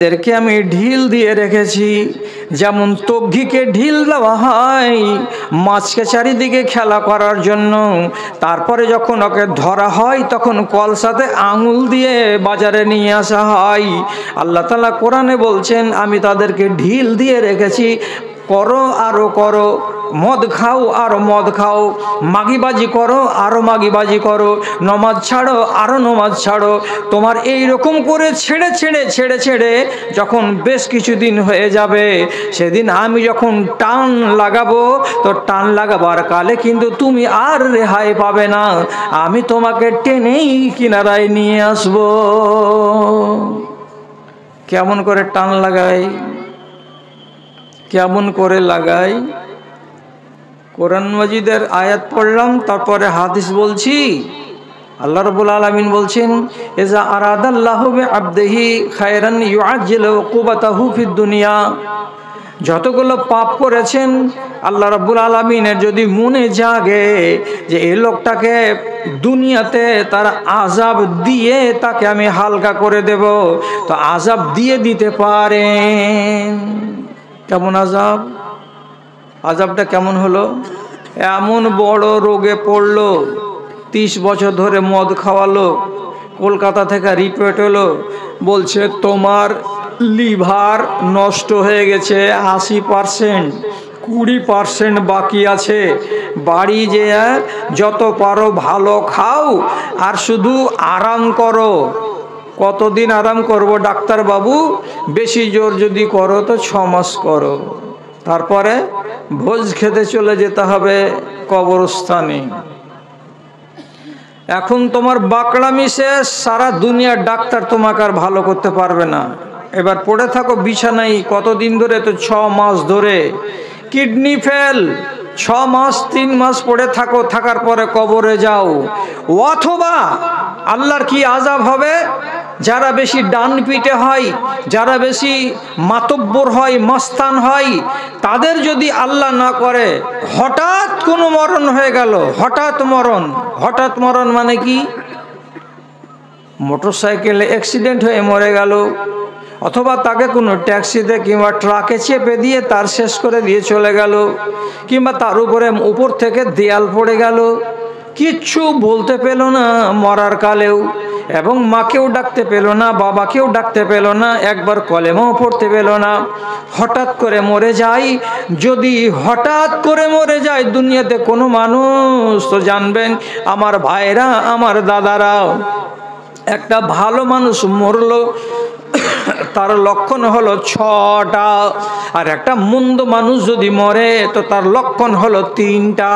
এদেরকে আমি ঢিল দিয়ে রেখেছি, যেমন তগ্গিকে ঢিল দেওয়া হয় মাছকে চারিদিকে খেলা করার জন্য। তারপরে যখন ওকে ধরা হয় তখন কলসাতে আঙুল দিয়ে বাজারে নিয়ে আসা হয়। আল্লাহ তাআলা কোরআনে বলছেন, আমি তাদেরকে ঢিল দিয়ে রেখেছি, করো আরো করো, মদ খাও আরো মদ খাও, মাগিবাজি করো আরো মাগিবাজি করো, নমাজ ছাড়ো আরো নমাজ ছাড়ো। তোমার এই রকম করে ছেড়ে ছেড়ে ছেড়ে ছেড়ে যখন বেশ কিছুদিন হয়ে যাবে, সেদিন আমি যখন টান লাগাবো, তো টান লাগাবার কালে কিন্তু তুমি আর রেহাই পাবে না, আমি তোমাকে টেনেই কিনারায় নিয়ে আসবো। কেমন করে টান লাগাই, কেমন করে লাগাই? কোরআন মাজিদের আয়াত পড়লাম, তারপরে হাদিস বলছি। আল্লাহ রাব্বুল আলামিন বলছেন, ইজা আরাদাল্লাহু বিআবদিহি খায়রান ইউআজ্জিলু উকুবাতাহু ফিদ দুনিয়া। যতগুলো পাপ করেছেন আল্লাহ রাব্বুল আলামিনের যদি মনে জাগে যে এই লোকটাকে দুনিয়াতে তার আযাব দিয়ে তাকে আমি হালকা করে দেব, তো আযাব দিয়ে দিতে পারেন। কেমন আযাব? আযাবটা কেমন হলো? এমন বড় রোগে পড়লো, 30 বছর ধরে মদ খাওয়ালো, কলকাতা থেকে রিপোর্ট হলো, বলছে তোমার লিভার নষ্ট হয়ে গেছে 80%, 20% বাকি আছে, বাড়ি যেয়ে যত পারো ভালো খাও আর শুধু আরাম করো। কতদিন আরাম করব ডাক্তার বাবু? বেশি জোর যদি করো তো 6 মাস করো, তারপরে ভোজ খেতে চলে যেতে হবে কবরস্থানে। এখন তোমার বাকড়ামি শেষ, সারা দুনিয়ার ডাক্তার তোমাকে আর ভালো করতে পারবে না। এবার পড়ে থাকো বিছানায় কতদিন ধরে? তো 6 মাস ধরে। কিডনি ফেল, 6 মাস 3 মাস পড়ে থাকো, থাকার পরে কবরে যাও। অথবা আল্লাহর কি আযাব হবে, যারা বেশি ডান পিটে হয়, যারা বেশি মাতব্বর হয়, মস্তান হয়, তাদের যদি আল্লাহ না করে হঠাৎ কোনো মরণ হয়ে গেল, হঠাৎ মরণ। হঠাৎ মরণ মানে কি? মোটরসাইকেলে অ্যাক্সিডেন্ট হয়ে মরে গেল, অথবা তাকে কোনো ট্যাক্সিতে কিংবা ট্রাকে চেপে দিয়ে তার শেষ করে দিয়ে চলে গেল, কিংবা তার উপর থেকে দেয়াল পড়ে গেল, কিচ্ছু বলতে পেল না মরার কালেও, এবং মাকেও ডাকতে পেল না, বাবাকেও ডাকতে পেল না, একবার কলেমাও পড়তে পেল না। হঠাৎ করে মরে যায়। যদি হঠাৎ করে মরে যায় দুনিয়াতে কোনো মানুষ, তো জানবেন আমার ভাইরা, আমার দাদারা, একটা ভালো মানুষ মরলো তার লক্ষণ হলো 6টা, আর একটা মন্দ মানুষ যদি মরে তো তার লক্ষণ হলো 3টা।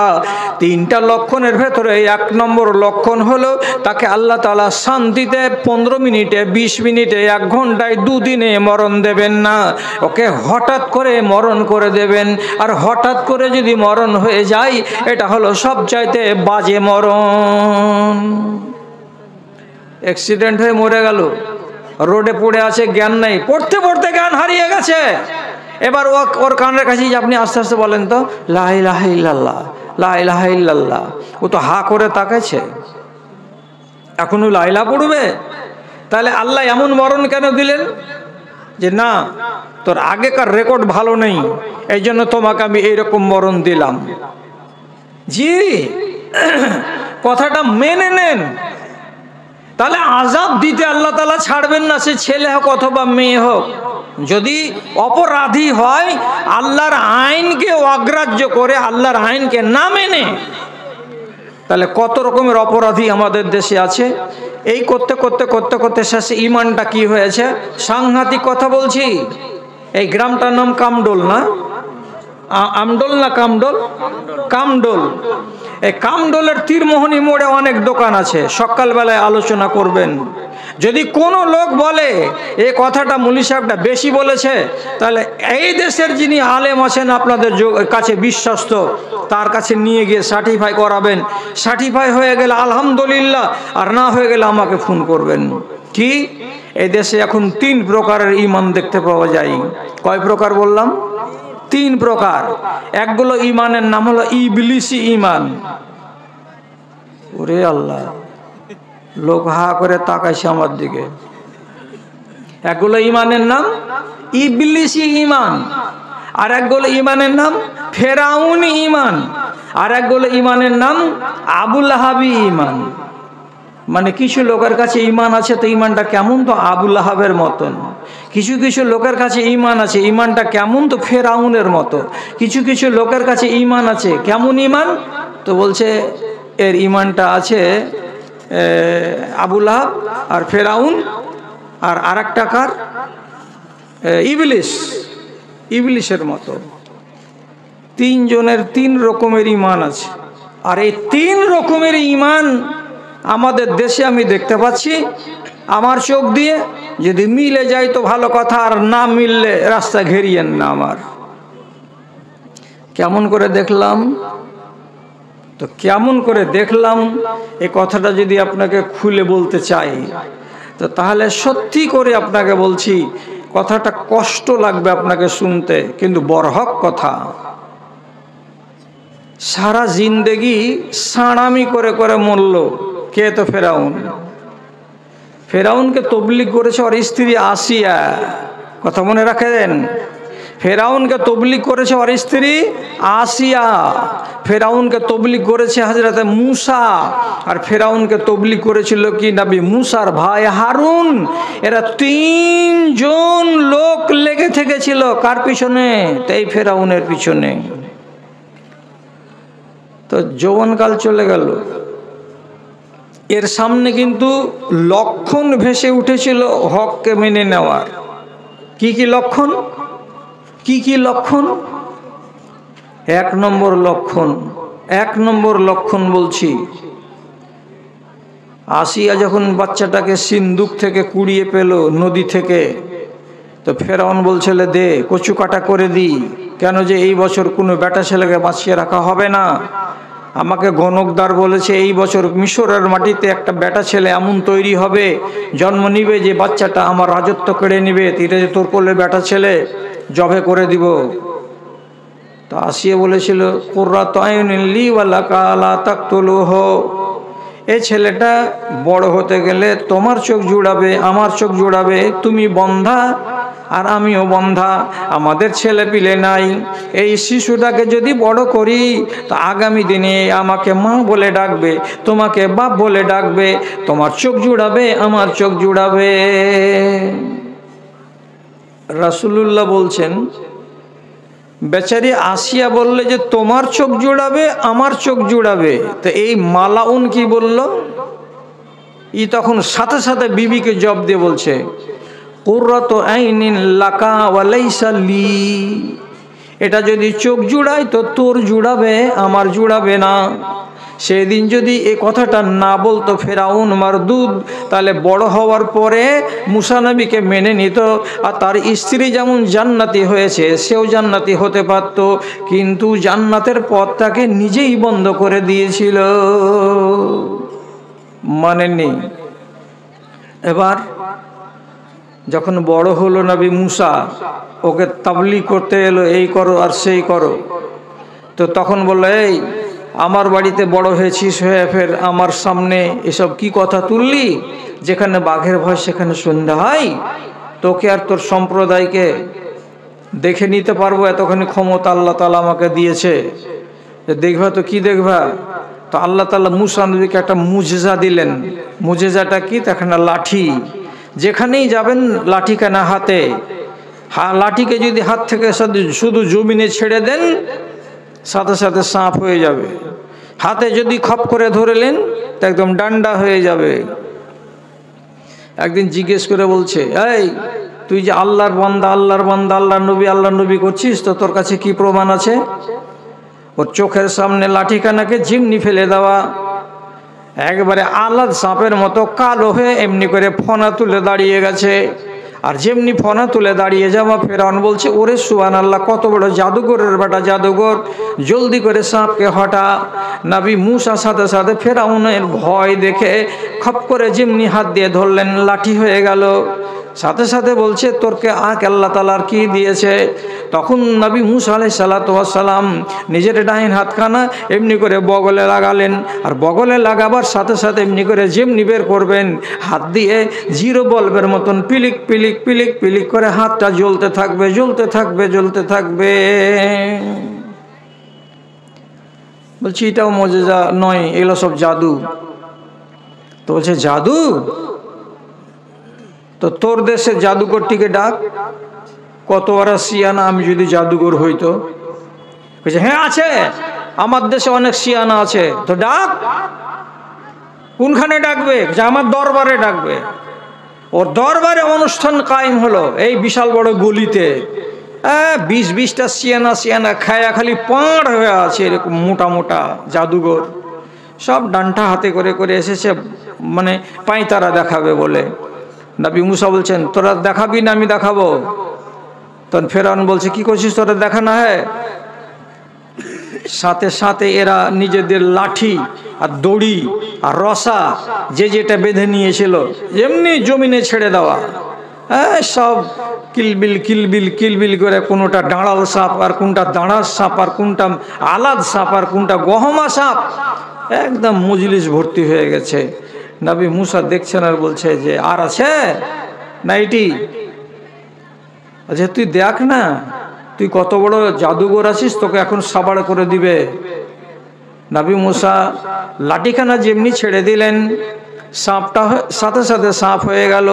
3টা লক্ষণের ভেতরে 1 নম্বর লক্ষণ হলো তাকে আল্লাহ তাআলা শান্তিতে 15 মিনিটে, 20 মিনিটে, 1 ঘন্টায়, 2 দিনে মরণ দেবেন না, ওকে হঠাৎ করে মরণ করে দেবেন। আর হঠাৎ করে যদি মরণ হয়ে যায়, এটা হলো সবচাইতে বাজে মরণ। অ্যাক্সিডেন্ট হয়ে মরে গেল, রোডে পড়ে আছে, জ্ঞান নাই, পড়তে পড়তে জ্ঞান হারিয়ে গেছে। এবার ওর কানের কাছে আপনি আস্তে আস্তে বলেন তো লা ইলাহা ইল্লাল্লাহ, লা ইলাহা ইল্লাল্লাহ, ও তো হা করে তাকাইছে, এখনো লা ইলাহা পড়বে? তাহলে আল্লাহ এমন মরণ কেন দিলেন? যে না, তোর আগেকার রেকর্ড ভালো নেই, এই জন্য তোমাকে আমি এইরকম মরণ দিলাম। জি, কথাটা মেনে নেন। তাহলে আযাব দিতে আল্লাহ তাআলা ছাড়বেন না, সে ছেলে হোক অথবা মেয়ে হোক। যদি অপরাধী হয়, আল্লাহর আইনকে অগ্রাহ্য করে, আল্লাহর আইনকে না মেনে, তাহলে কত রকমের অপরাধী আমাদের দেশে আছে। এই করতে করতে করতে করতে শেষে ইমানটা কি হয়েছে? সাংঘাতিক কথা বলছি। এই গ্রামটার নাম কামডোল না? আমডোল না কামডোল? কামডোল। এই কামডোলের তীরমোহনী মোড়ে অনেক দোকান আছে, সকালবেলায় আলোচনা করবেন। যদি কোনো লোক বলে এই কথাটা মুলি সাহেবটা বেশি বলেছে, তাহলে এই দেশের যিনি আলেম আছেন আপনাদের কাছে বিশ্বস্ত, তার কাছে নিয়ে গিয়ে সার্টিফাই করাবেন। সার্টিফাই হয়ে গেলে আলহামদুলিল্লাহ, আর না হয়ে গেলে আমাকে ফোন করবেন। কি এই দেশে এখন 3 প্রকারের ঈমান দেখতে পাওয়া যায়। কয় প্রকার বললাম? 3 প্রকার। একগুলো ঈমানের নাম হলো ইবলিসি ঈমান। ওরে আল্লাহ, লোক হা করে তাকাইছে আমার দিকে। একগুলো ইমানের নাম ইবলিসি ইমান, আর একগুলো ইমানের নাম ফেরাউনি ইমান, আর একগুলো ইমানের নাম আবুল আহাবি ইমান। মানে কিছু লোকের কাছে ইমান আছে তো ইমানটা কেমন, তো আবুল আহাবের মতন। কিছু কিছু লোকের কাছে ইমান আছে, ইমানটা কেমন, তো ফেরাউনের মতো। কিছু কিছু লোকের কাছে ইমান আছে, কেমন ইমান, তো বলছে এর ইমানটা আছে আবুল আহাব আর ফেরাউন আর আরেকটা কার, ইবলিস, ইবলিসের মতো। তিনজনের তিন রকমের ইমান আছে। আর এই তিন রকমের ইমান আমাদের দেশে আমি দেখতে পাচ্ছি আমার চোখ দিয়ে। যদি মিলে যায় তো ভালো কথা, আর না মিললে রাস্তা ঘেরিয়েন না আমার। কেমন করে দেখলাম, তো কেমন করে দেখলাম এই কথাটা যদি আপনাকে খুলে বলতে চাই, তো তাহলে সত্যি করে আপনাকে বলছি, কথাটা কষ্ট লাগবে আপনাকে শুনতে, কিন্তু বরহক কথা। সারা জিন্দেগি সাঁড়ামি করে করে মরল কে, তো ফেরাউন। ফেরাউনকে তবলিগ করেছে ওর স্ত্রী আসিয়া, কথা মনে রাখেন। ফেরাউনকে তবলিগ করেছে ওর স্ত্রী আসিয়া, ফেরাউনকে তবলিগ করেছে হযরতে মূসা, আর ফেরাউনকে তবলিগ করেছিল কি নবী মূসার ভাই হারুন। এরা তিনজন লোক লেগে থেকেছিল কার পিছনে, তো এই ফেরাউনের পিছনে। তো যৌবনকাল চলে গেল, এর সামনে কিন্তু লক্ষণ ভেসে উঠেছিল হককে মেনে নেওয়ার। কি কি লক্ষণ, কি কি লক্ষণ? এক নম্বর লক্ষণ, এক নম্বর লক্ষণ বলছি, আসিয়া যখন বাচ্চাটাকে সিন্দুক থেকে কুড়িয়ে পেল নদী থেকে, তো ফেরাউন বলছিল দে কচু কাটা করে দিই, কেন যে এই বছর কোনো বেটা ছেলেকে বাঁচিয়ে রাখা হবে না। আমাকে গণকদার বলেছে এই বছর মিশরের মাটিতে একটা বেটা ছেলে এমন তৈরি হবে, জন্ম নিবে, যে বাচ্চাটা আমার রাজত্ব কেড়ে নিবে, তীরে তোর কোলে বেটা ছেলে জবে করে দিব। তো আসিয়া বলেছিল কুররাতু আইনিন লি ওয়া লাকা লা তাকতুলুহু, এই ছেলেটা বড় হতে গেলে তোমার চোখ জুড়াবে, আমার চোখ জুড়াবে, তুমি বন্ধা আর আমিও বন্ধা, আমাদের ছেলে পিলে নাই। এই শিশুটাকে যদি বড় করি তো আগামী দিনে আমাকে মা বলে ডাকবে, তোমাকে বাপ বলে ডাকবে, তোমার চোখ জুড়াবে, আমার চোখ জুড়াবে। রাসূলুল্লাহ বলছেন বেচারি আসিয়া বললে যে তোমার চোখ জুড়াবে, আমার চোখ জুড়াবে, তো এই মালাউন কি বলল, ই তখন সাথে সাথে বিবিকে জবাব দিয়ে বলছে কুররাতু আইনিন লাকা ওয়া লাইসা লি, এটা যদি চোখ জুড়ায় তো তোর জুড়াবে, আমার জুড়াবে না। সেদিন যদি এই কথাটা না বলতো ফেরাউন মারদুদ, তাহলে বড় হওয়ার পরে মূসা নবীকে মেনে নিত, আর তার স্ত্রী যেমন জান্নাতি হয়েছে সেও জান্নাতি হতে পারত, কিন্তু জান্নাতের পথটাকে নিজেই বন্ধ করে দিয়েছিল, মানেননি। এবার যখন বড় হলো নবী মূসা, ওকে তাবলীগ করতে এলো, এই করো আর সেই করো, তো তখন বললো এই আমার বাড়িতে বড় হয়েছিস, হয়ে ফের আমার সামনে এসব কি কথা তুললি, যেখানে বাঘের ভয় সেখানে সন্ধ্যা হয়, তোকে আর তোর সম্প্রদায়কে দেখে নিতে পারবো এতখানি ক্ষমতা আল্লাহ তাআলা আমাকে দিয়েছে, দেখবা তো কি দেখবা। তো আল্লাহ তাআলা মূসা নবীকে একটা মুজেজা দিলেন। মুজেজাটা কি, তখন লাঠি, যেখানেই যাবেন লাঠি কেনা হাতে, লাঠিকে যদি হাত থেকে শুধু জমিনে ছেড়ে দেন সাথে সাথে সাপ হয়ে যাবে, হাতে যদি খপ করে ধরেলেন তো একদম ডান্ডা হয়ে যাবে। একদিন জিজ্ঞেস করে বলছে এই তুই যে আল্লাহর বান্দা, আল্লাহর বান্দা, আল্লাহর নবী, আল্লাহর নবী করছিস, তো তোর কাছে কি প্রমাণ আছে? ওর চোখের সামনে লাঠিখানাকে যেমনি ফেলে দেওয়া, একবারে আলাদ সাপের মতো কালো হয়ে এমনি করে ফনা তুলে দাঁড়িয়ে গেছে। আর যেমনি ফনা তুলে দাঁড়িয়ে যাওয়া, ফেরাউন বলছে ওরে সুবহানাল্লাহ, কত বড় জাদুঘরের বেটা জাদুঘর, জলদি করে সাপকে হটা। নবী মূসা সাথে সাথে ফেরাউনের ভয় দেখে খপ করে যেমনি হাত দিয়ে ধরলেন, লাঠি হয়ে গেল। সাথে সাথে বলছে তোরকে আঁক আল্লাহ তাআলার কি দিয়েছে। তখন নবী মুসা আলাইহিস সালাতু ওয়াস সালাম নিজের ডাইন হাতখানা এমনি করে বগলে লাগালেন, আর বগলে লাগাবার সাথে সাথে এমনি করে যেমনি বের করবেন হাত দিয়ে জিরো বল্বের মতন পিলিক পিলিক পিলিক পিলিক করে হাতটা জ্বলতে থাকবে জ্বলতে থাকবে জ্বলতে থাকবে। বলছি এটাও মুজিজা নয়, এগুলো সব জাদু। তো বলছে জাদু, তো তোর দেশে জাদুকরটিকে ডাক, কত বড় সিয়ানা আমি যদি জাদুকর হইতো। বলছে হ্যাঁ আছে, আমার দেশে অনেক সিয়ানা আছে, তো ডাক। কোনখানে ডাকবে? যে আমার দরবারে ডাকবে। ওর দরবারে অনুষ্ঠান কায়েম হলো এই বিশাল বড় গলিতে। 20-20টা সিয়ানা খায়া খালি পাড় হয়ে আছে, এরকম মোটা মোটা জাদুঘর সব ডান্টা হাতে করে করে এসেছে, মানে পাঁয়তারা দেখাবে বলে। নবী মুসা বলছেন তোরা দেখাবি না আমি দেখাবো। তখন ফেরাউন বলছে কি করছিস তোরা, দেখা না হয়। সাথে সাথে এরা নিজেদের লাঠি আর দড়ি আর রসা যে যেটা বেঁধে নিয়েছিল এমনি জমিনে ছেড়ে দেওয়া, সব কিলবিল কিলবিল কিলবিল করে, কোনোটা ডাঁড়াল সাপ আর কোনটা দাঁড়ার সাপ আর কোনটা আলাদ সাপ আর কোনটা গহমা সাপ, একদম মজলিস ভর্তি হয়ে গেছে। নবী মুসা দেখছেন আর বলছে যে আর আছে না এটি? আচ্ছা তুই দেখ না, তুই কত বড় জাদুঘর আছিস, তোকে এখন সাবাড় করে দিবে। নবী মুসা লাঠিখানা যেমনি ছেড়ে দিলেন, সাপটা সাথে সাথে সাপ হয়ে গেল।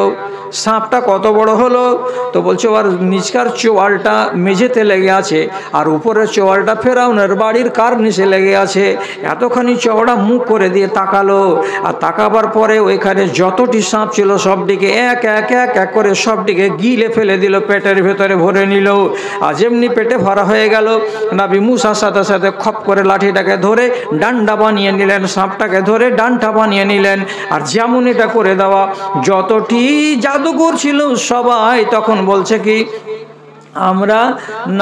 সাপটা কত বড় হলো, তো বলছে ওর নিচকার চোয়ালটা মেঝেতে লেগে আছে আর উপরের চোয়ালটা ফেরাউনের বাড়ির কার্নিশে লেগে আছে। এতখানি চওড়া মুখ করে দিয়ে তাকালো, আর তাকাবার পরে ওইখানে যতটি সাপ ছিল সবটিকে এক এক এক এক করে সবটিকে গিলে ফেলে দিল, পেটের ভেতরে ভরে নিল। আর যেমনি পেটে ভরা হয়ে গেল, নবী মুসার সাথে সাথে খপ করে লাঠিটাকে ধরে ডান্ডা বানিয়ে নিলেন, সাপটাকে ধরে ডান্ডা বানিয়ে নিলেন। আর যেমন এটা করে দেওয়া, যতটি জাদুঘর ছিল সবাই তখন বলছে কি আমরা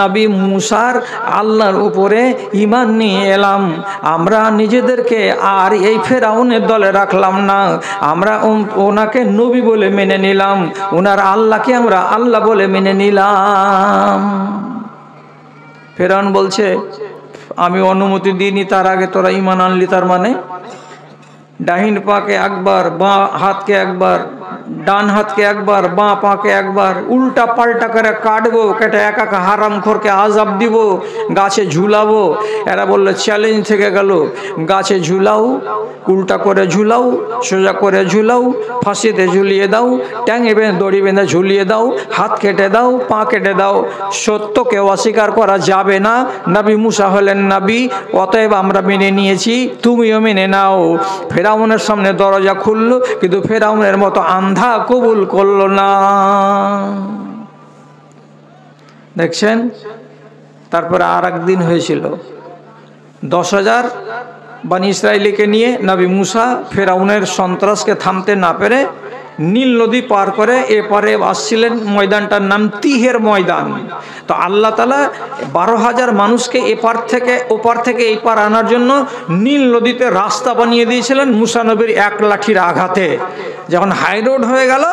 নবী মুসার আল্লাহর উপরে ঈমান নিয়ে এলাম, আমরা নিজেদেরকে আর এই ফেরাউনের দলে রাখলাম না, আমরা ওনাকে নবী বলে মেনে নিলাম, ওনার আল্লাহকে আমরা আল্লাহ বলে মেনে নিলাম। ফেরাউন বলছে আমি অনুমতি দিইনি, তার আগে তোরা ঈমান আনলি, তার মানে ডাহিন পাকে একবার, বাঁ হাতকে একবার, ডান হাতকে একবার, বাঁ পাকে একবার, উল্টা পাল্টা করে কাটবো, কেটে একা একা হারামখোরকে আজাব দিব, গাছে ঝুলাবো। এরা বললো চ্যালেঞ্জ থেকে গেল, গাছে ঝুলাও, উল্টা করে ঝুলাও, সোজা করে ঝুলাও, ফাঁসিতে ঝুলিয়ে দাও, ট্যাঙে বেঁধে দড়ি বেঁধে ঝুলিয়ে দাও, হাত কেটে দাও, পা কেটে দাও, সত্যকে অস্বীকার করা যাবে না। নবী মুসা হলেন নবী, অতএব আমরা মেনে নিয়েছি, তুমিও মেনে নাও। ফেরাউনের সামনে দরজা খুললো, কিন্তু ফেরাউনের মতো আন্ধা কবুল করলো না। দেখছেন, তারপরে আর একদিন হয়েছিল 10,000 বনী ইসরাইলকে নিয়ে নবী মুসা ফেরাউনের সন্ত্রাসকে থামতে না পেরে নীল নদী পার করে এপারে আসছিলেন। ময়দানটার নাম তিহের ময়দান। তো আল্লাহ তাআলা 12,000 মানুষকে এপার থেকে ওপার থেকে এই পার আনার জন্য নীল নদীতে রাস্তা বানিয়ে দিয়েছিলেন মুসা নবীর এক লাঠির আঘাতে। যখন হাই রোড হয়ে গেল,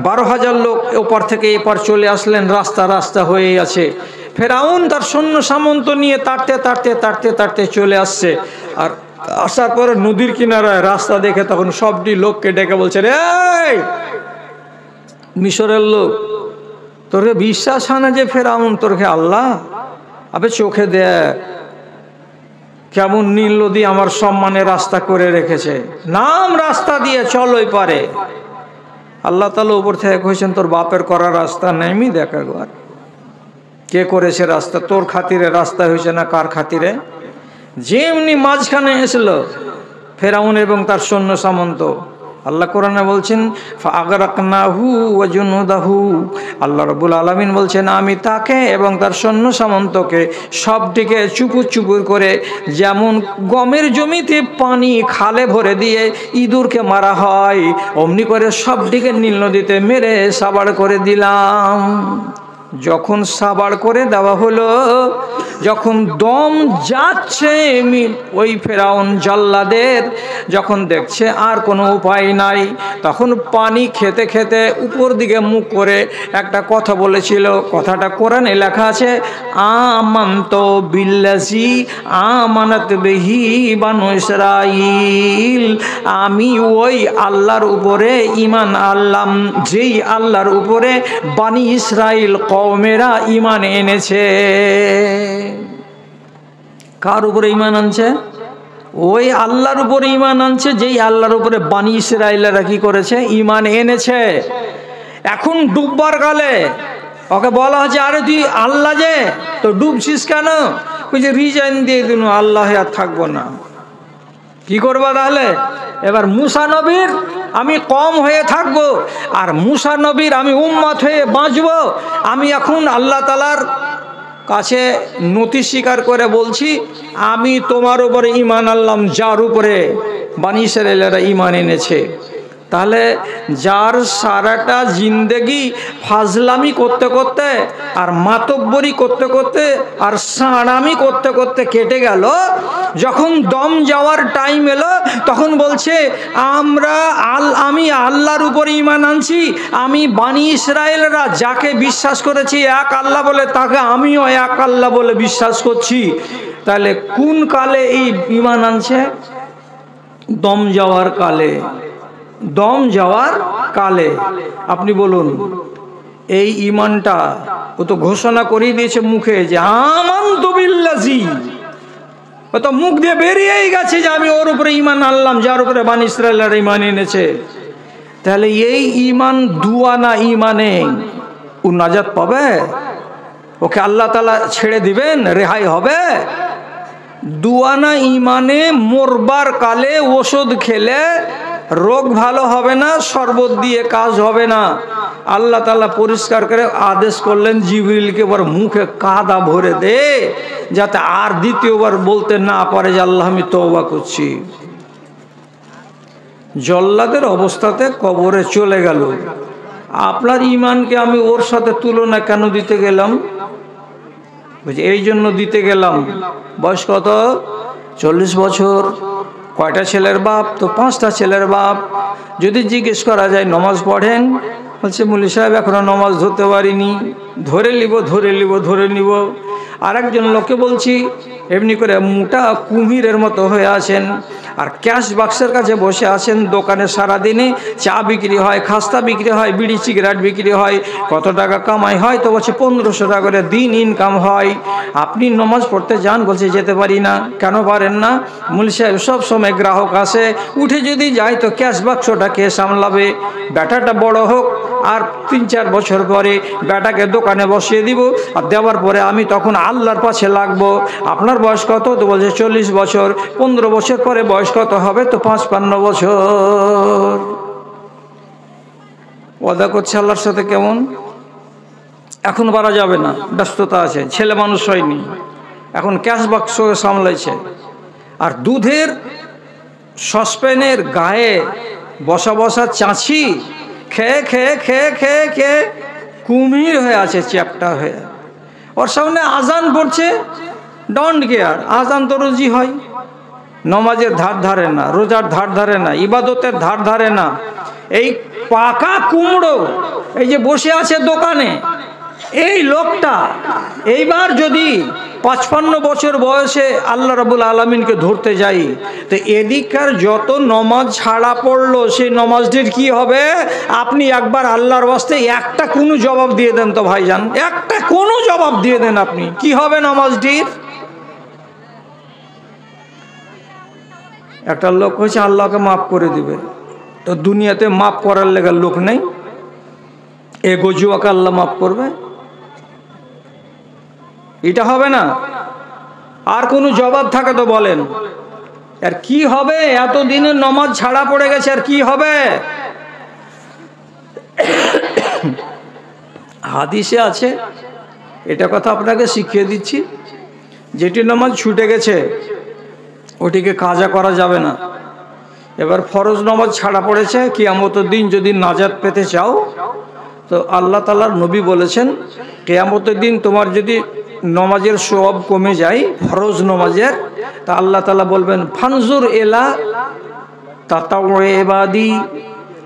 12,000 লোক ওপার থেকে এপার চলে আসলেন, রাস্তা রাস্তা হয়ে আছে। ফেরাউন তার সৈন্য সামন্ত নিয়ে তাড়তে তাড়তে তাড়তে তাড়তে চলে আসছে। আর আসার পরে নদীর কিনারায় রাস্তা দেখে তখন সবটি লোককে ডেকে বলছে, রে মিশরের লোক, তোরকে বিশ্বাস হয় না যে ফেরাউন তোরকে আল্লাহ? আবে চোখে দেখ কেমন নীল নদী আমার সম্মানে রাস্তা করে রেখেছে, নাম রাস্তা দিয়ে চল ওই পারে। আল্লাহ তাআলা উপর থেকে কইছেন তোর বাপের করা রাস্তা নেই, দেখ একবার কে করেছে রাস্তা, তোর খাতিরে রাস্তা হয়েছে না কার খাতিরে। যেমনি মাঝখানে এসলো ফেরাউন এবং তার সৈন্য সামন্ত, আল্লাহ কোরআনে বলছেন ফাগরাকনাহু ওয়া জুনুদাহু, আল্লাহ রাব্বুল আলামিন বলছেন আমি তাকে এবং তার সৈন্য সামন্তকে সবটিকে চুপুর চুপুর করে, যেমন গমের জমিতে পানি খালে ভরে দিয়ে ইঁদুরকে মারা হয় অমনি করে সবটিকে নীল নদীতে মেরে সাবাড় করে দিলাম। যখন সাবাড় করে দেওয়া হলো, যখন দম যাচ্ছে ওই ফেরাউন জল্লাদের, যখন দেখছে আর কোনো উপায় নাই, তখন পানি খেতে খেতে উপর দিকে মুখ করে একটা কথা বলেছিল। কথাটা কোরআনে লেখা আছে, আমান্ত বিল্লাজি আমানাত বিহি বানু ইসরাইল, আমি ওই আল্লাহর উপরে ঈমান আনলাম যেই আল্লাহর উপরে বানি ইসরাইল কওমেরা ঈমান এনেছে। কার উপরে ঈমান আনছে? ওই আল্লাহর উপরে ঈমান আনছে যেই আল্লাহর উপরে বানি ইসরাইলেরা কি করেছে? ঈমান এনেছে। এখন ডুববার কালে ওকে বলা হচ্ছে, আরে তুই আল্লাহ যে, তো ডুবছিস কেন? বলছে রিজাইন দিয়ে দিন, আল্লাহ আর থাকবো না। কি করবা তাহলে? এবার মুসা নবীর আমি কম হয়ে থাকবো, আর মুসা নবীর আমি উম্মত হয়ে বাঁচবো। আমি এখন আল্লাহ তাআলার কাছে নতি স্বীকার করে বলছি, আমি তোমার উপরে ঈমান আনলাম যার উপরে বানি ইসরাইলেরা ঈমান এনেছে। তাহলে যার সারাটা জিন্দেগি ফাজলামি করতে করতে আর মাতব্বরি করতে করতে আর সাঁড়ামি করতে করতে কেটে গেল, যখন দম যাওয়ার টাইম এলো তখন বলছে আমি আল্লাহর উপরে ঈমান আনছি, আমি বানি ইসরায়েলরা যাকে বিশ্বাস করেছি এক আল্লাহ বলে, তাকে আমিও এক আল্লাহ বলে বিশ্বাস করছি। তাহলে কোন কালে এই ঈমান আনছে? দম যাওয়ার কালে। দম যাওয়ার কালে। আপনি বলুন, এই ঈমানটা ও তো ঘোষণা করেই দিয়েছে মুখে যে আমানতু বিল্লাজি, ও তো মুখ দিয়ে বেরিয়েই গেছে যে আমি ওর উপরে ঈমান আনলাম যার উপরে বানি ইসরায়েলরা ঈমান এনেছে। তাহলে এই ঈমান দুয়ানা ঈমানে ও নাজাত পাবে? ওকে আল্লাহ তাআলা ছেড়ে দিবেন? রেহাই হবে? দুয়ানা ঈমানে মরবার কালে ওষুধ খেলে রোগ ভালো হবে না, শরবত দিয়ে কাজ হবে না। আল্লাহ তাআলা পরিষ্কার করে আদেশ করলেন জিবরিলকে, এবার মুখে কাদা ভরে দে, যাতে আর দ্বিতীয়বার বলতে না পারে যে আল্লাহ আমি তওবা করছি। জল্লাদের অবস্থাতে কবরে চলে গেল। আপনার ঈমানকে আমি ওর সাথে তুলনা কেন দিতে গেলাম? এই জন্য দিতে গেলাম, বয়স কত? 40 বছর। কয়টা ছেলের বাপ? তো 5টা ছেলের বাপ। যদি জিজ্ঞেস করা যায় নমাজ পড়েন, বলছে মুলি সাহেব এখনো নমাজ ধরতে পারিনি, ধরে নিব। আরেকজন লোককে বলছি এমনি করে মোটা কুমিরের মতো হয়ে আছেন, আর ক্যাশ বাক্সের কাছে বসে আছেন। দোকানে সারাদিনে চা বিক্রি হয়, খাস্তা বিক্রি হয়, বিড়ি সিগারেট বিক্রি হয়, কত টাকা কামাই হয়? তো বলছে 1500 টাকা করে দিন ইনকাম হয়। আপনি নমাজ পড়তে যান, বলছে যেতে পারি না। কেন পারেন না? মুলি সাহেব সব সময় গ্রাহক আসে, উঠে যদি যায় তো ক্যাশ বাক্সটা কে সামলাবে? বেটাটা বড় হোক, আর 3-4 বছর পরে বেটাকে দোকানে বসিয়ে দিব, আর দেওয়ার পরে আমি তখন আল্লাহর পাশে লাগবো। আপনার বয়স কত? তো বলছে 40 বছর। 15 বছর পরে বয়স কত হবে? তো 55 বছর। ওয়াদা করছে আল্লাহর সাথে কেমন? এখন পারা যাবে না, ব্যস্ততা আছে, ছেলে মানুষ হয়নি, এখন ক্যাশ বাক্স সামলাইছে। আর দুধের সসপ্যানের গায়ে বসা বসা চাঁছি খেয়ে খেয়ে খেয়ে খেয়ে খেয়ে কুমির হয়ে আছে, চ্যাপ্টা হয়ে। ওর সামনে আজান পড়ছে, ডন্ট কেয়ার। আজান তো রোজই হয়, নমাজের ধার ধারে না, রোজার ধার ধারে না, ইবাদতের ধার ধারে না। এই পাকা কুমড়ো এই যে বসে আছে দোকানে, এই লোকটা এইবার যদি 55 বছর বয়সে আল্লাহ রাব্বুল আলামিনকে ধরতে যাই, তো এদিককার যত নমাজ ছাড়া পড়লো সেই নমাজটির কি হবে? আপনি একবার আল্লাহর ওয়াস্তে একটা কোনো জবাব দিয়ে দেন তো ভাইজান, একটা কোনো জবাব দিয়ে দেন, আপনি কি হবে নমাজটির? একটা লোক হয়েছে আল্লাহকে মাফ করে দিবে, তো দুনিয়াতে মাফ করার লেগে লোক নেই, এ গজুয়াকে আল্লাহ মাফ করবে? এটা হবে না। আর কোনো জবাব থাকে তো বলেন। আর কি হবে? এতদিনের নমাজ ছাড়া পড়ে গেছে, আর কি হবে? হাদিসে আছে, এটা কথা আপনাকে শিখিয়ে দিচ্ছি, যেটি নামাজ ছুটে গেছে ওটিকে কাজা করা যাবে না। এবার ফরজ নামাজ ছাড়া পড়েছে, কিয়ামতের দিন যদি নাজাত পেতে চাও তো আল্লাহ তাআলার নবী বলেছেন কিয়ামতের দিন তোমার যদি নমাজের সওয়াব কমে যায় ফরজ নমাজের, তা আল্লাহ তাআলা বলবেন ফানজুর এলা তাতাউয়ে ইবাদি,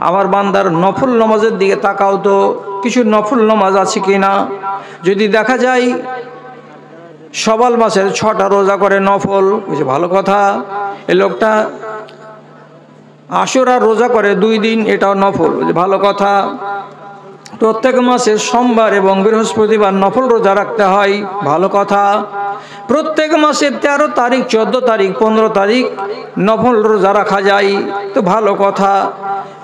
আমার বান্দার নফল নামাজের দিকে তাকাও তো কিছু নফল নামাজ আছে কিনা। যদি দেখা যায় শাওয়াল মাসের 6টা রোজা করে নফল, বুঝে ভালো কথা। এই লোকটা আশুরা রোজা করে 2 দিন, এটাও নফল, বুঝে ভালো কথা। প্রত্যেক মাসে সোমবার এবং বৃহস্পতিবার নফল রোজা রাখতে হয়, ভালো কথা। প্রত্যেক মাসের 13 তারিখ 14 তারিখ 15 তারিখ নফল রোজা রাখা যায়, তো ভালো কথা।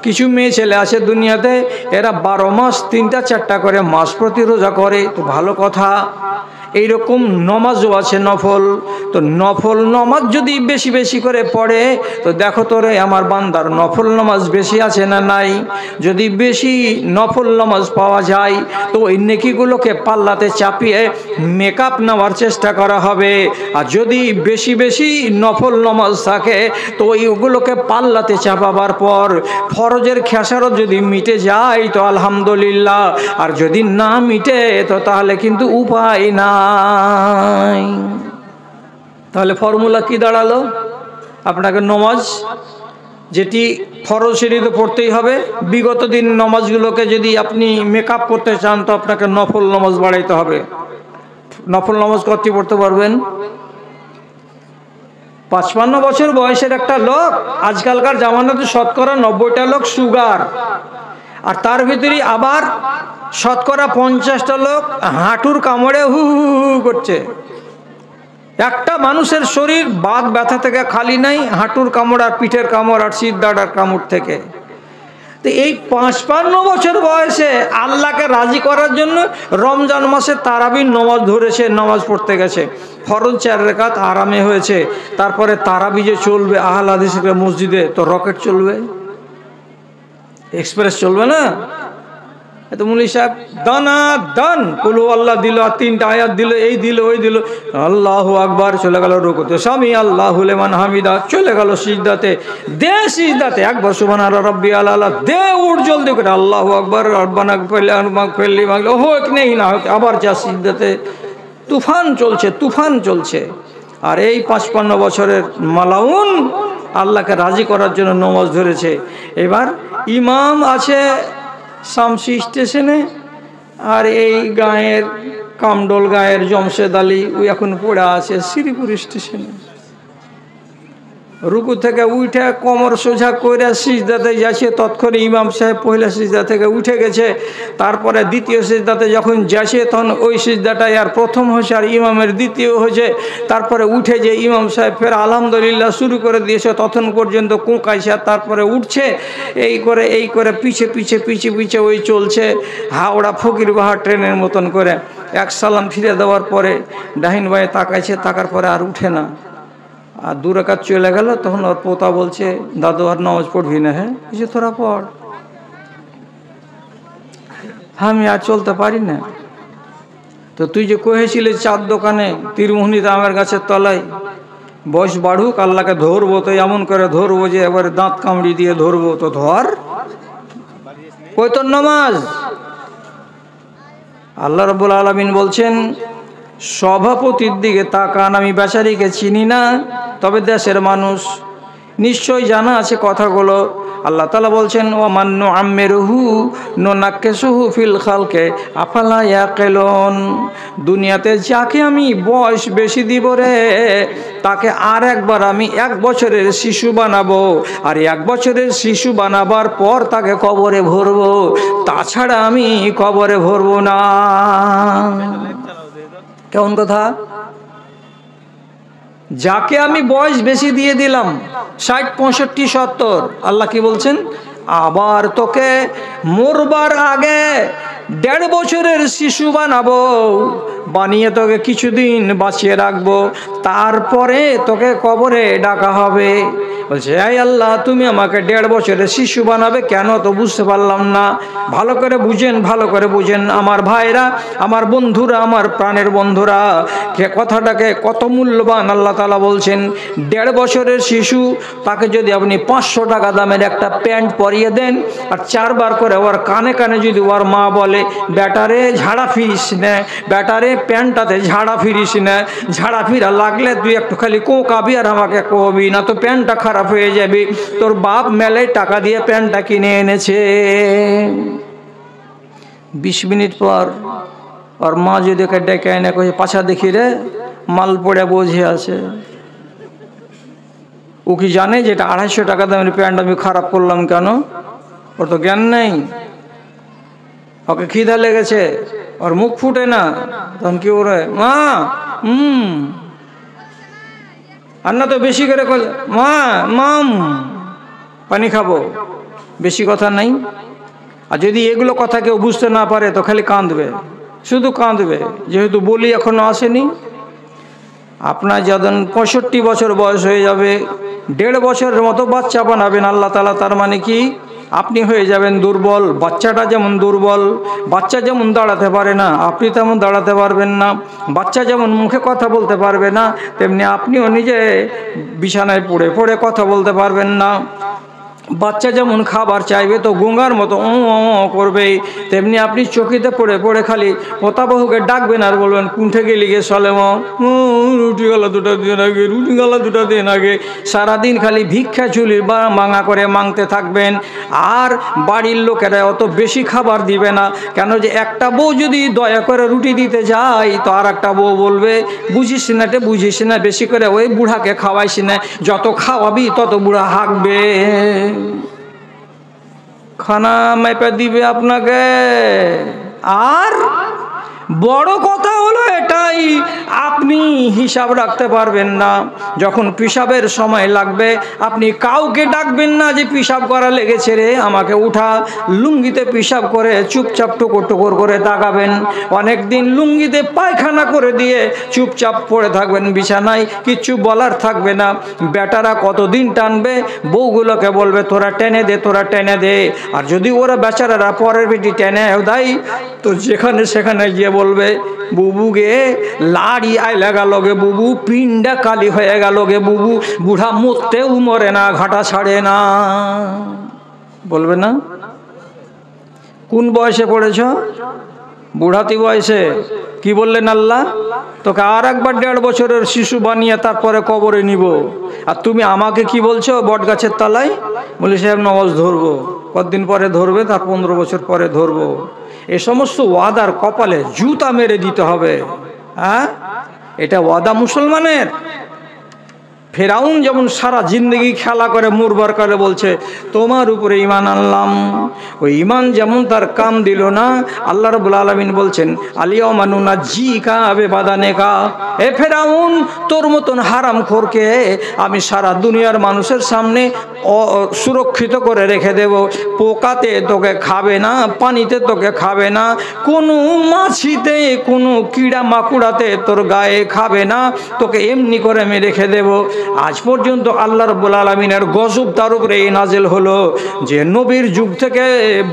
কিছু মেয়ে ছেলে আছে দুনিয়াতে, এরা 12 মাস 3টা 4টা করে মাস প্রতি রোজা করে, তো ভালো কথা। এইরকম নমাজও আছে নফল। তো নফল নমাজ যদি বেশি বেশি করে পড়ে, তো দেখো তোরে আমার বান্দার নফল নামাজ বেশি আছে না নাই। যদি বেশি নফল নামাজ পাওয়া যায়, তো ওই নেকিগুলোকে পাল্লাতে চাপিয়ে মেকআপ নেওয়ার চেষ্টা করা হবে। আর যদি বেশি বেশি নফল নামাজ থাকে, তো ওইগুলোকে পাল্লাতে চাপাবার পর ফরজের খেসারত যদি মিটে যায় তো আলহামদুলিল্লাহ, আর যদি না মিটে তো তাহলে কিন্তু উপায় না। তাহলে ফর্মুলা কি দাঁড়ালো? আপনাকে নমাজ যেটি ফরজ সেটি তো পড়তেই হবে। বিগত দিন নমাজগুলোকে যদি আপনি মেকআপ করতে চান, তো আপনাকে নফল নমাজ বাড়াইতে হবে। নফল নমাজ কতটি পড়তে পারবেন? 55 বছর বয়সের একটা লোক, আজকালকার জামানাতে শতকরা 90টা লোক সুগার, আর তার ভিতরে আবার শতকরা 50টা লোক হাঁটুর কামড়ে হু হু করছে। একটা মানুষের শরীর বাত ব্যথা থেকে খালি নাই, হাঁটুর কামড় আর পিঠের কামড় আর সিদ্ধাটার কামড় থেকে। তো এই 55 বছর বয়সে আল্লাহকে রাজি করার জন্য রমজান মাসে তারাবির নামাজ ধরেছে, নামাজ পড়তে গেছে। ফরজ 4 রাকাত আরামে হয়েছে, তারপরে তারাবি যে চলবে আহলে হাদিসের মসজিদে, তো রকেট চলবে, এক্সপ্রেস চলবে না। এত মুলি সাহেব দানা দান কুলু আল্লাহ দিল, আর 3টা আয়াত দিল, এই দিল ওই দিল, আল্লাহু আকবার, চলে গেল রুকুতে, সামি আল্লাহু লিমান হামিদা, চলে গেল সিজদাতে, দে সিজদাতে একবার সুবহানাল্লাহ রাব্বিয়াল আলা, দে উঠ জলদি করে আল্লাহু আকবার, রব্বানা ফিরলি মাগলো হোক নেই না হোক, আবার যা সিজদাতে। তুফান চলছে, তুফান চলছে। আর এই 55 বছরের মালাউন আল্লাহকে রাজি করার জন্য নামাজ ধরেছে। এবার ইমাম আছে শামসি স্টেশনে, আর এই গায়ের কামডোল গায়ের জমশেদ আলী ওই এখন পড়ে আছে শ্রীপুর স্টেশনে। রুকু থেকে উঠে কোমর সোজা করে সিজদাতে যাচ্ছে, তৎক্ষণে ইমাম সাহেব পহিলা সিজদা থেকে উঠে গেছে। তারপরে দ্বিতীয় সিজদাতে যখন যাচ্ছে, তখন ওই সিজদাটাই আর প্রথম হয়েছে আর ইমামের দ্বিতীয় হয়েছে। তারপরে উঠে যে ইমাম সাহেব ফের আলহামদুলিল্লাহ শুরু করে দিয়েছে, তখন পর্যন্ত কোঁকাইছে, আর তারপরে উঠছে। এই করে পিছে পিছে পিছে পিছে ওই চলছে হাওড়া ফকিরবাহার ট্রেনের মতন করে। এক সালাম ফিরে দেওয়ার পরে ডাহিন ভাই তাকাইছে, তাকার পরে আর উঠে না। আর 2 রাকাত চলে গেল, তখন ওর পোতা বলছে, দাদু আর নামাজ পড়বি না? হ্যাঁ, কিছু তোরা পড়, আমি আর চলতে পারি না। তো তুই যে কহেছিলি 4 দোকানে তীরমোহনীতে আমের গাছের তলায়, বয়স বাড়ুক, আল্লাহকে ধরবো, তো এমন করে ধরবো যে এবারে দাঁত কামড়ি দিয়ে ধরবো, তো ধর, কই তোর নামাজ? আল্লাহ রাব্বুল আলামিন বলছেন, সভাপতির দিকে তাকান, আমি বেচারিকে চিনি না, তবে দেশের মানুষ নিশ্চয় জানা আছে কথাগুলো। আল্লাহ তাআলা বলছেন, ওয়া মান নুআম্মিরুহু নুনাক্কিসুহু ফিল খালকে আফালা ইয়াকিলুন। দুনিয়াতে যাকে আমি বয়স বেশি দিব রে, তাকে আর একবার আমি 1 বছরের শিশু বানাবো, আর 1 বছরের শিশু বানাবার পর তাকে কবরে ভরবো, তাছাড়া আমি কবরে ভরবো না। কেমন কথা? যাকে আমি বয়স বেশি দিয়ে দিলাম 60, 65, 70, আল্লাহ কি বলছেন? আবার তোকে মরবার আগে 1.5 বছরের শিশু বানাবো, বানিয়ে তোকে কিছুদিন বাঁচিয়ে রাখবো, তারপরে তোকে কবরে ডাকা হবে। বলছে এই আল্লাহ, তুমি আমাকে 1.5 বছরের শিশু বানাবে কেন, তো বুঝতে পারলাম না। ভালো করে বুঝেন, ভালো করে বুঝেন আমার ভাইরা, আমার বন্ধুরা, আমার প্রাণের বন্ধুরা, কথাটাকে কত মূল্যবান আল্লাহ তাআলা বলছেন। 1.5 বছরের শিশু, তাকে যদি আপনি 500 টাকা দামের একটা প্যান্ট পরিয়ে দেন, আর 4 বার করে ওর কানে কানে যদি ওর মা বলে ব্যাটারে ঝাড়া ফিরিস না, ব্যাটারে প্যান্টটাতে ঝাড়া ফিরিস না, ঝাড়া ফিরা লাগলে তুই একটু খালি কোকাবি আর আমাকে কবি না, তো প্যান্টটা খারাপ হয়ে যাবে। তোর বাপ মেলে টাকা দিয়ে প্যান্টটা কিনে এনেছে। 20 মিনিট পর ওর মা যদি ওকে ডেকে এনে কয়ে পাছা দেখি রে, মাল পড়ে বোঝে আছে। ও কি জানে যে এটা 250 টাকা দামের প্যান্ট আমি খারাপ করলাম কেন? ওর তো জ্ঞান নেই। ওকে খিদা লেগেছে, ওর মুখ ফুটে না, তখন কি ওরে মা আর না তো বেশি করে মা মাম পানি খাবো, বেশি কথা নাই। আর যদি এগুলো কথা কেউ বুঝতে না পারে তো খালি কাঁদবে, শুধু কাঁদবে, যেহেতু বলি এখনো আসেনি। আপনার যখন 65 বছর বয়স হয়ে যাবে, 1.5 বছরের মতো বাচ্চা বানাবেন আল্লাহ তাআলা, তার মানে কি আপনি হয়ে যাবেন দুর্বল। বাচ্চাটা যেমন দুর্বল, বাচ্চা যেমন দাঁড়াতে পারে না, আপনি তেমন দাঁড়াতে পারবেন না। বাচ্চা যেমন মুখে কথা বলতে পারবে না, তেমনি আপনিও নিজে বিছানায় পড়ে পড়ে কথা বলতে পারবেন না। বাচ্চা যেমন খাবার চাইবে তো গঙ্গার মতো করবে, তেমনি আপনি চকিতে পড়ে পড়ে খালি পোতাবাহুকে ডাকবেন আর বলবেন কুণ্ঠে গেলি গে সলেম, রুটি গালা 2টা দিন আগে, রুটি গালা 2টা দিন আগে। সারাদিন খালি ভিক্ষা চুলি মাঙা করে মাংতে থাকবেন। আর বাড়ির লোকেরা অত বেশি খাবার দিবে না, কেন যে একটা বউ যদি দয়া করে রুটি দিতে যায় তো আর একটা বউ বলবে বুঝিস না, বুঝিস না, বেশি করে ওই বুড়াকে খাওয়াইস না, যত খাওয়াবি তত বুড়া হাঁকবে। খানা মেপে দিবে আপনাকে। আর বড় কথা হলো এটাই, আপনি হিসাব রাখতে পারবেন না। যখন পিসাবের সময় লাগবে আপনি কাউকে ডাকবেন না যে পিসাব করা লেগেছে রে আমাকে উঠা। লুঙ্গিতে পিসাব করে চুপচাপ টুকুর টুকুর করে তাকাবেন। অনেক দিন লুঙ্গিতে পায়খানা করে দিয়ে চুপচাপ পড়ে থাকবেন বিছানায়, কিচ্ছু বলার থাকবে না। বেটারা কতদিন টানবে, বউগুলোকে বলবে তোরা টেনে দে, তোরা টেনে দে। আর যদি ওরা বেচারারা পরের বেটি টেনে দেয় তো যেখানে সেখানে গিয়ে বলবে বুবু গে লাড়ি আই লাগালোগে, বুবু পিন্ডা কালি হয়ে গেল গে, বুবু বুড়া মরতেও মরে না, ঘাটা ছাড়ে না। বলবে না? কোন বয়সে পড়েছ? বুড়াতি বয়সে। কি বললেন আল্লাহ? তোকে আর একবার 1.5 বছরের শিশু বানিয়ে তারপরে কবরে নিব। আর তুমি আমাকে কি বলছো বট গাছের তলায়? বলি সাহেব নামাজ ধরবো। কতদিন পরে ধরবে? তার 15 বছর পরে ধরবো। এ সমস্ত ওয়াদার কপালে জুতা মেরে দিতে হবে। হ্যাঁ, এটা ওয়াদা মুসলমানের। ফেরাউন যেমন সারা জিন্দগি খেলা করে মুরবার করে বলছে তোমার উপরে ঈমান আনলাম, ওই ঈমান যেমন তার কাম দিল না। আল্লাহ রাব্বুল আলামিন বলছেন আলিয়াউমা নুনাজ্জিকা বিবাদানিকা, এ ফেরাউন তোর মতন হারামখোরকে আমি সারা দুনিয়ার মানুষের সামনে সুরক্ষিত করে রেখে দেব। পোকাতে তোকে খাবে না, পানিতে তোকে খাবে না, কোনো মাছিতে কোনো কীড়া মাকুড়াতে তোর গায়ে খাবে না, তোকে এমনি করে আমি রেখে দেব। আজ পর্যন্ত আল্লাহ রাব্বুল আলামিনের গজব তার উপরে নাজিল হলো যে নবীর যুগ থেকে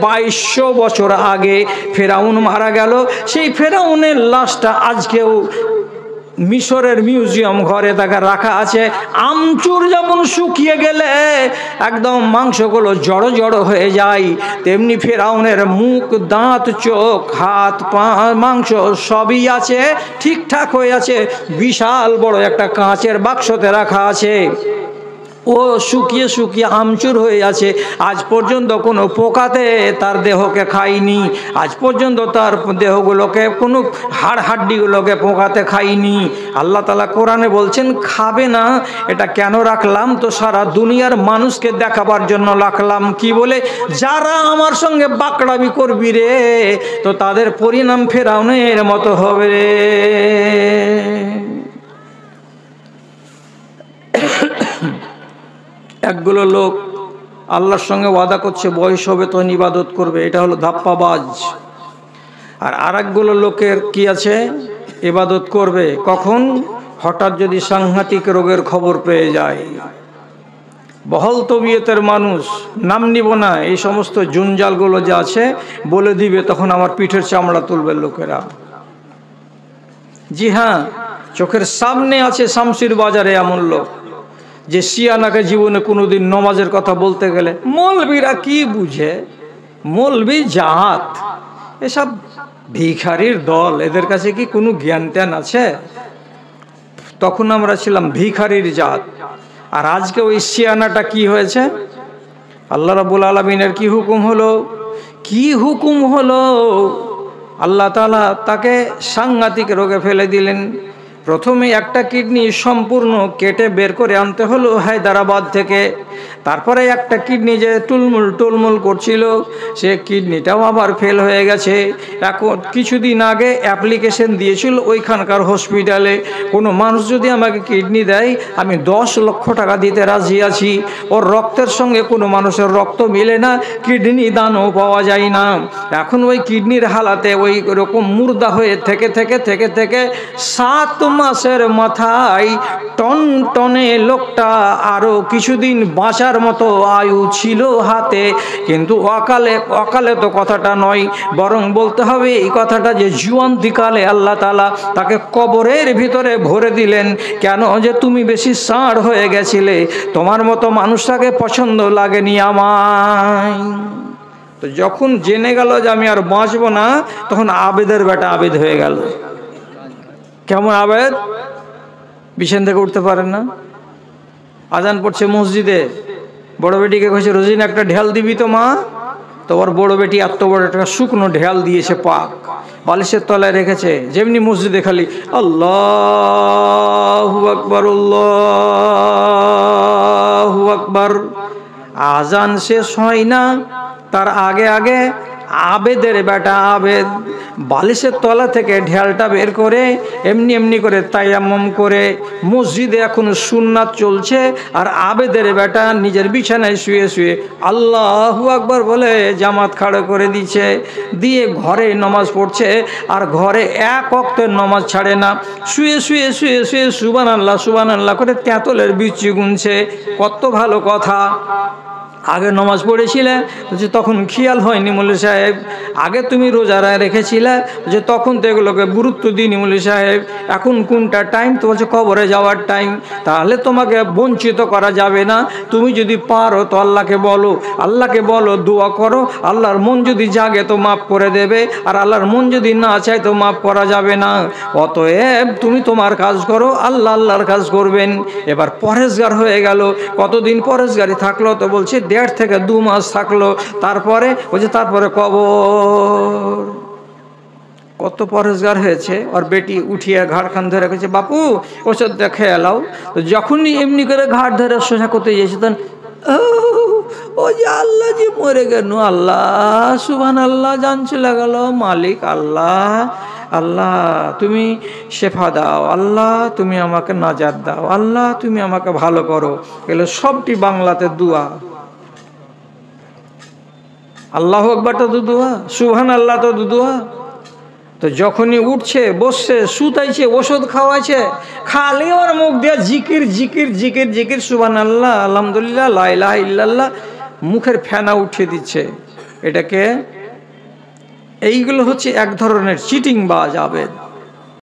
2200 বছর আগে ফেরাউন মারা গেল। সেই ফেরাউনের লাশটা আজকেও মিশরের মিউজিয়াম ঘরে তাকে রাখা আছে। আমচুর যেমন শুকিয়ে গেলে একদম মাংসগুলো জড়ো জড়ো হয়ে যায়, তেমনি ফেরাউনের মুখ, দাঁত, চোখ, হাত, পা, মাংস সবই আছে, ঠিকঠাক হয়ে আছে। বিশাল বড় একটা কাঁচের বাক্সতে রাখা আছে। ও শুকিয়ে শুকিয়ে আমচুর হয়ে আছে। আজ পর্যন্ত কোনো পোকাতে তার দেহকে খায়নি, আজ পর্যন্ত তার দেহগুলোকে কোনো হাড় হাড্ডিগুলোকে পোকাতে খায়নি। আল্লাহ তাআলা কোরআনে বলছেন খাবে না। এটা কেন রাখলাম? তো সারা দুনিয়ার মানুষকে দেখাবার জন্য রাখলাম। কি বলে? যারা আমার সঙ্গে বাকড়ামি করবি রে তো তাদের পরিণাম ফেরাউনের মতো হবে রে। একগুলো লোক আল্লাহর সঙ্গে ওয়াদা করছে বয়স হবে তো ইবাদত করবে, এটা হলো ধাপ্পাবাজ। আর আরেকগুলো লোকের কি আছে? ইবাদত করবে কখন? হঠাৎ যদি সাংঘাতিক রোগের খবর পেয়ে যায়। বহল তবিয়তের মানুষ, নাম নিব না, এই সমস্ত জঞ্জালগুলো যে আছে বলে দিবে, তখন আমার পিঠের চামড়া তুলবে লোকেরা। জি হ্যাঁ, চোখের সামনে আছে শামসির বাজারে এমন লোক যে শিয়ানাকে জীবনে কোনোদিন নমাজের কথা বলতে গেলে মৌলবীরা কি বুঝে, মৌলবী জাত, এসব ভিখারির দল, এদের কাছে কি কোনো জ্ঞান ট্যান আছে? তখন আমরা ছিলাম ভিখারির জাত। আর আজকে ওই শিয়ানাটা কি হয়েছে? আল্লাহ রাব্বুল আলামিনের কি হুকুম হলো? কি হুকুম হলো? আল্লাহ তাআলা তাকে সাংঘাতিক রোগে ফেলে দিলেন। প্রথমে একটা কিডনি সম্পূর্ণ কেটে বের করে আনতে হলো হায়দ্রাবাদ থেকে। তারপরে একটা কিডনি যে টুলমুল করছিল, সে কিডনিটাও আবার ফেল হয়ে গেছে। এখন কিছুদিন আগে অ্যাপ্লিকেশন দিয়েছিল ওইখানকার হসপিটালে, কোনো মানুষ যদি আমাকে কিডনি দেয় আমি 10 লক্ষ টাকা দিতে রাজি আছি। ওর রক্তের সঙ্গে কোনো মানুষের রক্ত মিলে না, কিডনি দানও পাওয়া যায় না। এখন ওই কিডনির হালাতে ওই রকম মুর্দা হয়ে থেকে 7 মাসের মাথায় টনটনে লোকটা আরো কিছুদিন বাঁচার মতো আয়ু ছিল হাতে, কিন্তু অকালে তো কথাটা নয়, বরং বলতে হবে এই কথাটা যে জুয়ান্তিকালে আল্লাহ তাআলা তাকে কবরের ভিতরে ভরে দিলেন। কেন? যে তুমি বেশি ষাঁড় হয়ে গেছিলে, তোমার মতো মানুষটাকে পছন্দ লাগেনি আমায়। তো যখন জেনে গেল যে আমি আর বাঁচবো না, তখন আবেদের বেটা আবেদ হয়ে গেল। কেমন আবেদ? বিছান থেকে উঠতে পারেন না, আজান পড়ছে মসজিদে, বড় বেটিকে কইছে রোজিন একটা ঢেল দিবি তো মা। তো ওর বড় বেটি এত বড় একটা শুকনো ঢেল দিয়েছে, পাক বালিশের তলায় রেখেছে। যেমনি মসজিদে খালি আল্লাহু আকবার আল্লাহু আকবার, আজান শেষ হয় না তার আগে আগে আবেদের বেটা আবেদ বালিশের তলা থেকে ঢেলটা বের করে এমনি করে তায়াম্মুম করে, মসজিদে এখন সুন্নাত চলছে, আর আবেদের বেটা নিজের বিছানায় শুয়ে আল্লাহু আকবার বলে জামাত খাড়া করে দিচ্ছে, দিয়ে ঘরে নামাজ পড়ছে। আর ঘরে এক ওয়াক্তের নামাজ ছাড়ে না, শুয়ে সুবহানাল্লাহ করে তেঁতলের বিচি গুনছে। কত ভালো কথা। আগে নামাজ পড়েছিলে যে তখন খেয়াল হয়নি মৌলভী সাহেব, আগে তুমি রোজা রেখেছিলে যে তখন তো এগুলোকে গুরুত্ব দিইনি মৌলভী সাহেব, এখন কোনটা টাইম? তো বলছে কবরে যাওয়ার টাইম। তাহলে তোমাকে বঞ্চিত করা যাবে না, তুমি যদি পারো তো আল্লাহকে বলো, দোয়া করো, আল্লাহর মন যদি জাগে তো মাফ করে দেবে, আর আল্লাহর মন যদি না চায় তো মাফ করা যাবে না। অতএব তুমি তোমার কাজ করো, আল্লাহর কাজ করবেন। এবার পরেশগার হয়ে গেল। কতদিন পরেশগারি থাকলো? তো বলছে 1.5 থেকে 2 মাস থাকলো। তারপরে কবর। কত পরেশগার হয়েছে। আর বেটি উঠিয়ে ঘাড় খান ধরে গেছে, বাপু ওষুধ দেখে এলাও। তো যখনই এমনি করে ঘাড় ধরে সোজা করতে গিয়েছে, তখন ও যে আল্লাহ যে মরে গেল, আল্লাহ সুবহানাল্লাহ, জান চলে গেল, মালিক আল্লাহ তুমি শেফা দাও, আল্লাহ তুমি আমাকে নাজাত দাও, আল্লাহ তুমি আমাকে ভালো করো। এগুলো সবটি বাংলাতে দোয়া। আল্লাহু আকবারটা তো দোয়া, সুবহানাল্লাহ তো দোয়া। তো যখনই উঠছে, বসছে, সুতাইছে, ওষুধ খাওয়াইছে, খালি ওর মুখ দিয়ে জিকির সুবহানাল্লাহ, আলহামদুলিল্লাহ, লা ইলাহা ইল্লাল্লাহ, মুখের ফেনা উঠিয়ে দিচ্ছে। এটাকে এইগুলো হচ্ছে এক ধরনের চিটিং বাজ আবেদ।